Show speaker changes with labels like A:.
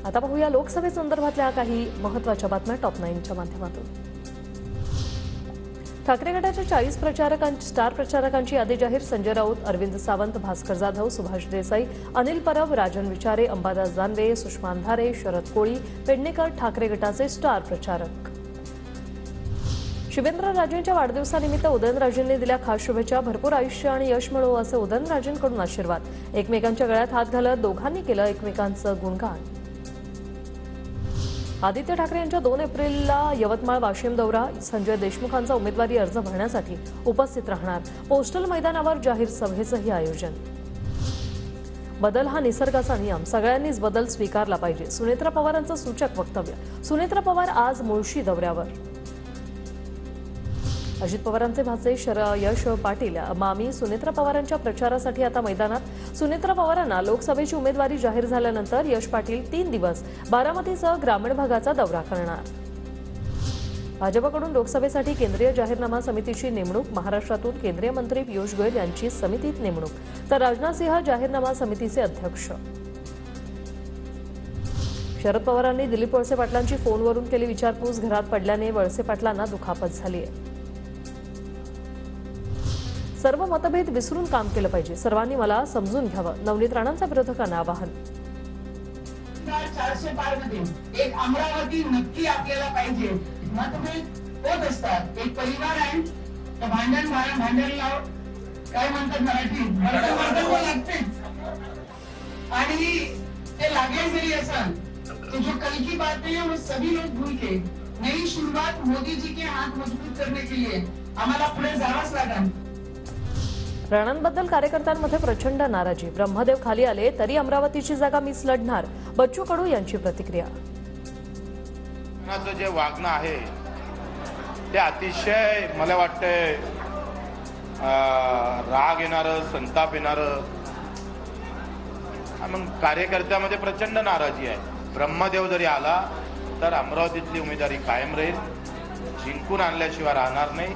A: आता पाहूया लोकसभेसंदर्भातल्या काही महत्त्वाच्या बातम्या टॉप 9च्या माध्यमातून। ठाकरे गटाच्या 40 स्टार प्रचारकांची यादी जाहीर। संजय राऊत, अरविंद सावंत, भास्कर जाधव, सुभाष देसाई, अनिल परब, राजन विचारे, अंबादास दानवे, सुषमा अंधारे, शरद कोळी, पेडणेकर ठाकरे गटाचे स्टार प्रचारक। शिवेंद्रराजेंच्या वाढदिवसानिमित्त उदयनराजेंनी दिल्या खास शुभेच्छा। भरपूर आयुष्य आणि यश मिळो असे उदयनराजेंकडून आशीर्वाद। एकमेकांच्या गळ्यात हात घालत दोघांनी केलं एकमेकांचं गुणगान। आदित्य ठाकरे यांच्या 2 एप्रिलला यवतमाळ वाशिम दौरा। संजय देशमुखांचा उमेदवारी अर्ज भरण्यासाठी उपस्थित राहणार। पोस्टल मैदानावर जाहीर सभेचंही आयोजन। बदल हा निसर्गाचा नियम, सगळ्यांनीच बदल स्वीकारला पाहिजे। सुनेत्रा पवारांचं सूचक वक्तव्य। सुनेत्रा पवार आज मुळशी दौऱ्यावर। अजित पवारांचे भाचे यश पाटील मामी सुनेत्रा पवारांच्या प्रचारासाठी आता मैदानात। सुनेत्रा पवारांना लोकसभेची उमेदवारी जाहीर झाल्यानंतर यश पाटील 3 दिवस बारामतीसह ग्रामीण भागाचा दौरा करणार। भाजपकडून लोकसभेसाठी केंद्रीय जाहीरनामा समितीची नेमणूक। महाराष्ट्रातून केंद्रीय मंत्री पियुष गोयल यांची समितीत नेमणूक, तर राजनाथ सिंह जाहीरनामा समितीचे अध्यक्ष। शरद पवारांनी दिलीप वळसे पाटलांची फोनवरून केली विचारपूस। घरात पडल्याने वळसे पाटलांना दुखापत झाली आहे। सर्व मतभेद विसरून काम केलं पाहिजे, सर्वांनी मला समजून घ्यावं, नवनीत राणांचा विरोधकांना आवाहन।
B: 400 पार मध्ये एक अमरावती नक्की आपल्याला पाहिजे। मतभेद होत असतात, एक परिवार आहे, तर भांडण लाव काय म्हणतात मराठीत भांडण लागतेच, आणि ते लागेल जरी असेल तो जो कल की बात है वो सभी लोग भूल के नई शुरुआत मोदी जी के हाथ मजबूत करने के लिए आम्हाला पुढे जावंच लागेल।
A: राणांबद्दल कार्यकर्त्यांमध्ये प्रचंड नाराजी। ब्रह्मदेव खाली आले तरी अमरावतीची जागा मीच लढणार, बच्चू कडू यांची प्रतिक्रिया।
C: जे वागणं आहे ते अतिशय मला वाटतंय राग येणारं, संताप येणारं। मग कार्यकर्त्यामध्ये प्रचंड नाराजी आहे। ब्रह्मदेव जरी आला तर अमरावतीतली उमेदवारी कायम राहील, जिंकून आणल्याशिवाय राहणार नाही।